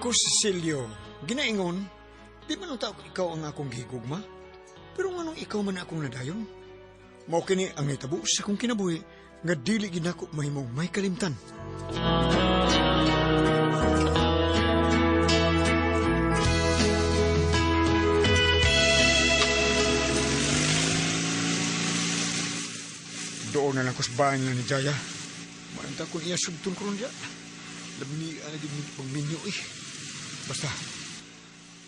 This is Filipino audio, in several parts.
Ako, Cecilio, ginaingon, di man ang tao ikaw ang akong gihigugma? Pero nganong ikaw man akong nadayon? Mao kini ang nahitabo sa akong kinabuhi nga dili ginako mahimong may kalimtan. Doon na lang ko sa bahay nila ni Jaya. Maranta ko niya sugtun ko ron diya. Labni ana di pagminyo eh. Basta,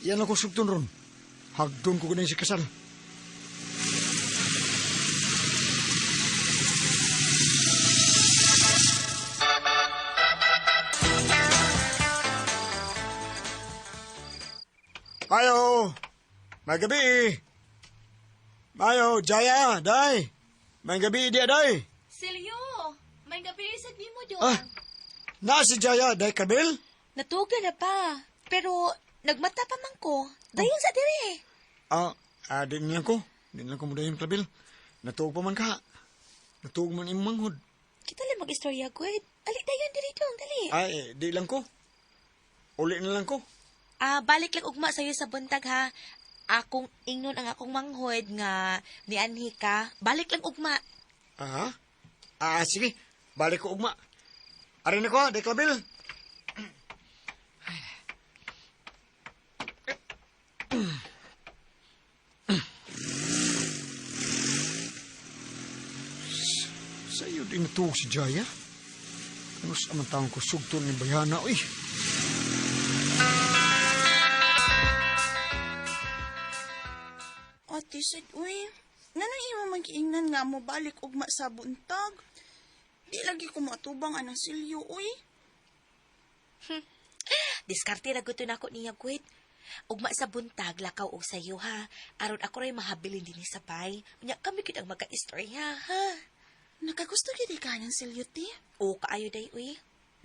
iyan ako sugtun ron. Hagdon ko ganyan si kasal. Mayo! May gabi! Mayo, Jaya, day! May gabi dia, day! Silyo, may gabi sa di mo doon. Ah, na si Jaya, day Kabil? Natuga na pa. Pero nagmata pa man ko. Dayon sa diri. Din lang ko. Din lang ko mo dayon, Kabil. Natuog pa man ka. Natuog man imong manghod. Kita lang mag-istorya, Gwen. Ali dayon diri dong, dali. Di lang ko. Uli na lang ko. Balik lang ugma sa'yo sa buntag, ha. Akong ingnon ang akong manghod nga ni Anhi ka. Balik lang ugma. Sige. Balik ko ugma. Arin ako, day Kabil. Sa'yo din natuog si Jaya? Ano sa amang ko sugton ni Bayana, uy? Ate Sid, uy, nanay mo mag-iingnan nga mo balik ugma sa buntag. Di lagi ko matubang anang silyo, uy. Diskarte na gusto na ako niya, Gwen. Ugma sa buntag, lakaw og sayo, ha. Aron ako rin mahabilin din sa pay. Unya kami kitang magka-istorya, ha. Nakagusto gini ka ng silyo, ti? O, kaayo day, uy.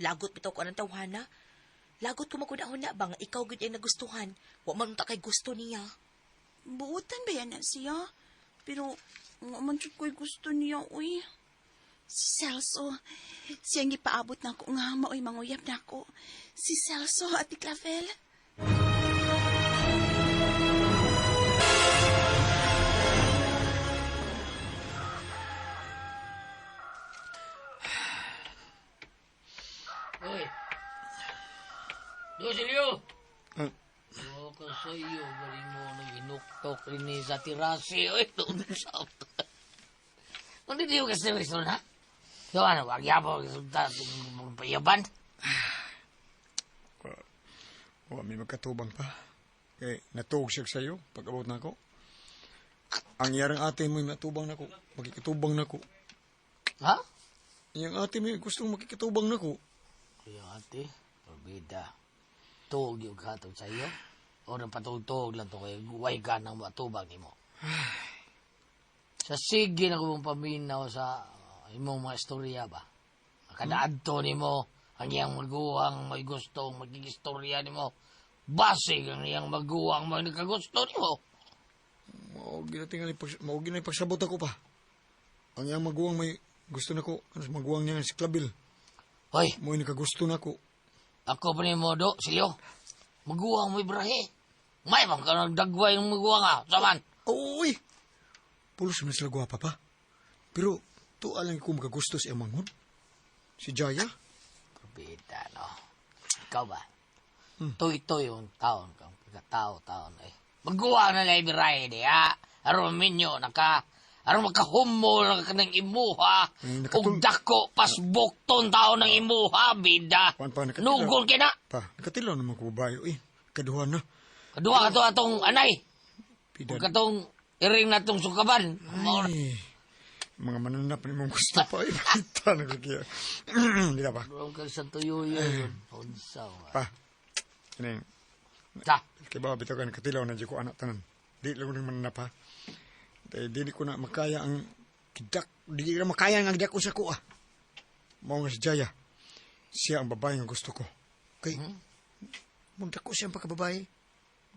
Lagot bitaw ko anang tawhana. Lagot ko magkunahon na ba nga ikaw gud ay nagustuhan. Wa man ta kay gusto niya. Buutan ba yan na siya? Pero, nga man siya ko'y gusto niya, uy. Si Celso, siyang ipaabot na ako nga maoy manguyap na ako. Si Celso, Ate Clavel. Hoy. Silyo. O kasayo, bali mo nang inuktok rin sa tirasi. Oy, doon sa... Kung hindi yung kasi gusto na? So ano, wag yapo, resulta, payaban. May magkatubang pa. Kaya natuog siya sa'yo pag-abot na ako. Ang yarang ate mo'y matubang na ko. Makikitubang na ko. Ha? Yang ate mo'y gustong makikitubang na ko. Kaya ate, pabida. Tuog yung katog sa'yo. O nang patugtog lang to kaya huwag ka nang matubang ni mo. Sa sige na kong paminaw sa imong mga istorya ba? Kadaadto ni mo, ang iyang maguwang may gusto maging-istorya ni mo. Basig ang iyang maguwang may nagkagusto ni mo. Mao ginay pagsabot ako pa. Ang iyang maguwang may gusto na ko. Ano maguwang niya si Klabil. Hoy, Mo'y nakagusto na ko. ako pa ni mo do, silyo. Maguwang may brahe. May bang ka nagdagway ng maguwang ha? Saman? Uy! Pulos na sila gwapa pa. Pero, to alang ko magagusto si Amanghod. Si Jaya. Kabida, no? Ikaw ba? Tuy-tuy yung taon kang pagkatao-taon eh. Maguwang na lang brahe di ha? Aron minyo, aron makahumol na ka ng imuha. Ug dako, pasbukton taon ng imuha, bida. Nugol kina. Pa, nakatilaw naman ko babayo eh. Kaduha na. Kadua ka to atong anay. Pidad. Ug katong iring na tong sukaban. Ay, mga mananap ni mong gusto pa. Eh, kita na kaya. Hindi ka pa. Bro, kag sa tuyo yun. Unsaw. Pa, kining. Ta. Kaya ba, bitaw ka nakatilaw na di ko anak tanan. Di lang nang mananap ha. Di ko na makaya ang kidak. Di ko na makaya ang agdak ko sa ko ah. Mao nga si Jaya. Siya ang babae nga gusto ko. Kay, magdako siya ang pagkababae.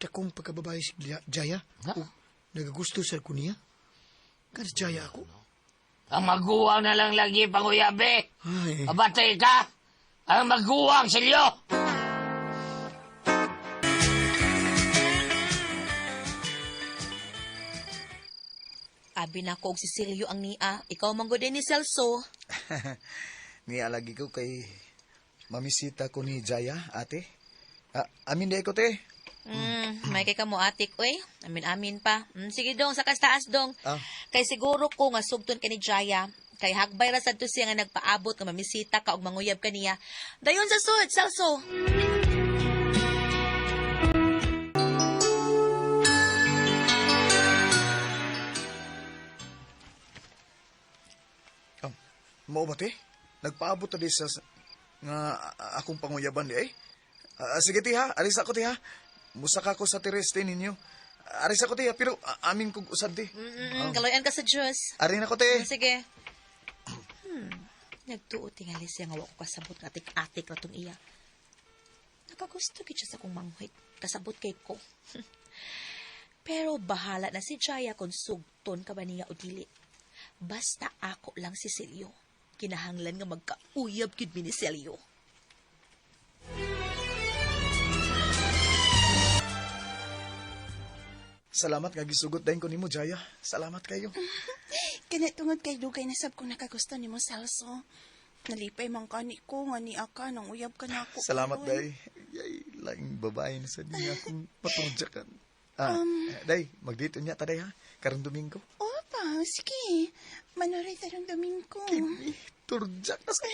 Dakong pagkababae si Jaya. O, nagagusto sa ko niya. Kan si Jaya ako. Ang maguwang na lang lagi panguyabe. Ay. Abatay ka. Ang maguwang, silyo. Abi na ko og si Silyo ang nia. Ikaw manggod ni Celso. Niya lagi ko kay mamisita ko ni Jaya, ate. Amin di ko, te. May kay kamo atik, oy. Amin pa. Sige dong, sa taas dong. Ah. Kay siguro ko nga sugton ka ni Jaya. Kay hagbay ra sad to siya nga nagpaabot nga mamisita ka og manguyab kaniya. Dayon sa suod, Celso. Mao ba, te? Nagpaabot ta di sa nga akong panguyaban di ay. Sige, te, ha. Alis ako, te, ha. Musaka ko sa tereste ninyo. Aris ako, te, ha. Pero amin kong usad, te. Kaloyan ka sa Diyos. Arin ako, te. Sige. Nagtuot tingali siya nga wako kasabot nga atik-atik na itong iya. Nakagusto gid siya sa kong manghuit. Kasabot kay ko. Pero bahala na si Jaya kung sugton ka ba niya o dili. Basta ako lang si Celio. Kinahanglan nga magkauyab gid mi ni Celio. Salamat nga gisugot dahin ko nimo, Jaya. Salamat kayo. Kana tungod kay dugay na sab kong nakagusto nimo, Celso. Nalipay man kani ko nga ni aka nang uyab ka na ako. Salamat, karon. day. Yay, laing babae na sa niya akong paturjakan. Day, magdito niya ta, day, ha? Karong Domingo. Opa, sige. Manoray tarong Domingo. Turjak na sa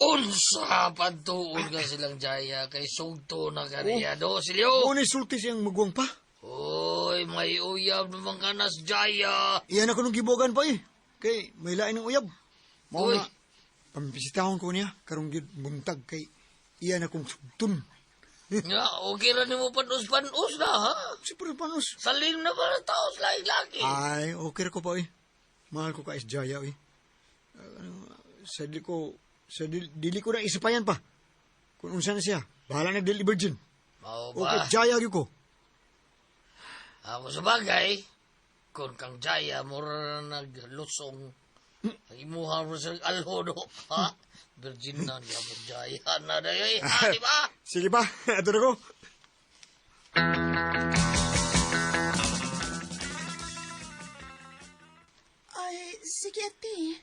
Unsa pagtuon ka silang Jaya kay sugto na kaniya do Silyo. Mao ni sulti siyang magwang pa. Oy, may uyab naman ka nas Jaya. Iyan ako nung gibogan pa eh. Kay may lain ng uyab. Mao Uy. nga, pampisitahon ko niya, karong gid buntag kay iyan akong sugtun. Nga, okay ra nimo panus-panus na ha. Siyempre panos. Salim na ba ng taos lagi. Ay, okay ra ko pa eh. Mahal ko ka is Jaya eh. Dili ko na isipayan pa. Kung unsa na siya, bahala na dili virgin. Mao Okay, ba? Jaya gyud ko. Ako sa bagay, kung kang Jaya, mura na naglusong. Imuha mo sa alhodo, ha? Virgin na niya mo Jaya na dayoy, ha, di ba? Sige ba? Ato na ko. Ay, sige ate.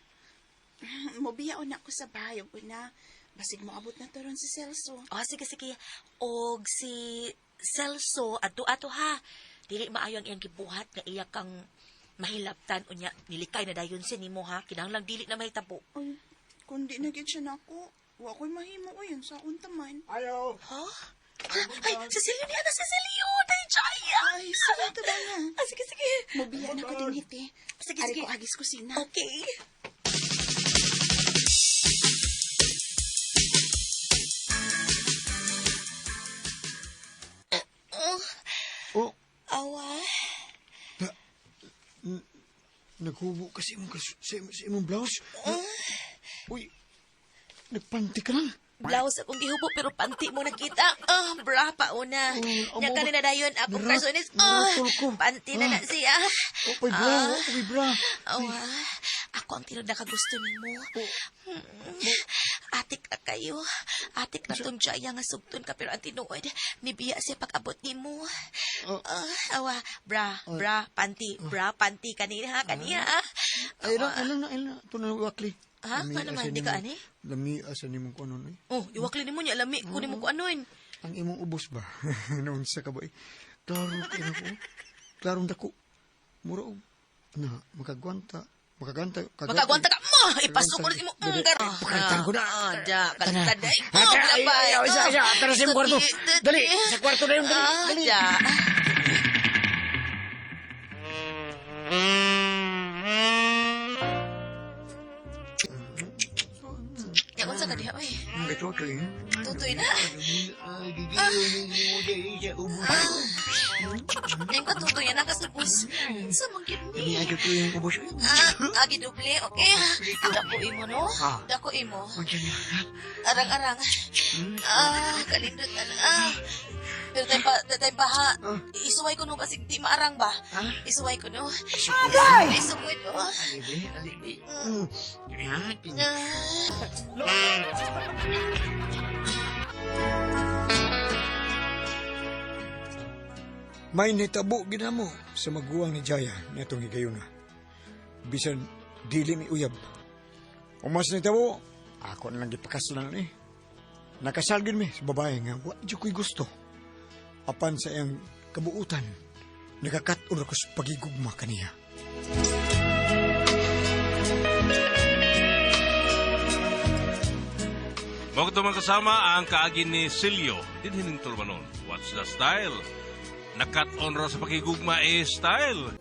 Mobiyaon na ako sa bahay ug na. Basig moabot na to ron si Celso. Oh, sige. Og si Celso, ato ha. Dili maayo ang iyang gibuhat nga iya kang mahilaptan unya nilikay na dayon si nimo ha. Kinahanglan dili na mahitabo. Ay, kung di na gid siya nako, wa ko'y mahimo o yan sa akong taman. Ayaw. Ha? Ay, Cecilio niya na Cecilio! Day, Jaya! Ay, sige ito ba nga. Sige. Mobiya na ko din ite. Sige. Ari ko agis kusina. Okay. Oh, Awa. naghubo kasi sa imong blouse. Uy, nagpanti ka lang. Blouse akong gihubo pero panty mo nakita. Bra pa una. Oh, Nya amo kanina dayon akong Narat- personis. naratol ko. Panty na siya. Opay bra, opay bra. Awa. Ako ang tinod na kagusto nimo. Atik na kayo. Atik na tong Jaya nga sugton ka pero ang tinuod nibiya siya pag-abot nimo. Awa, bra, panty kanina kaniya. Ay lang. Ito na wakli. Ha? Ano naman, di ka ani? Lami asa ni mong kunon eh. Oh, iwakli nimo niya lami ko nimo ko anoin. Ang imong ubos ba? Noon sa ka ba eh. Klaro kaya ko. Klarong dako. Mura og na makagwanta Makagwanta ka mo! Ipasok ko rin mo. Pakantan ko na. Kalantad ay. Tara sa kwarto. Dali, sa kwarto na yung dali. Yakon sa kadiha, oy. Ito eh. Tutoy na. Yung katutoy na kasubos. Sa manggit ni. Ini aja ko yung ubos. Agi duble, okay? Dakuin mo, no? Dakuin mo. Arang-arang. Kalindot na na. Pero tayo pa ha. Isuway ko no kasi di maarang ba? Isuway ko no. Isuway no. Alibi. Ah. May nitabo ginamo sa maguwang ni Jaya nitong higayuna. Bisan dili mi uyab. Umas nitabo, ako na lang gipakaslan ni. Nakasalgin mi sa babae nga wa di ko'y gusto. Apan sa iyang kabuutan, nakakat-on ako sa pagigugma kaniya. Mga tumang kasama ang kaagin ni Silio. Dinhining tulmanon. What's the style? Nakat on ra sa pakigugma style.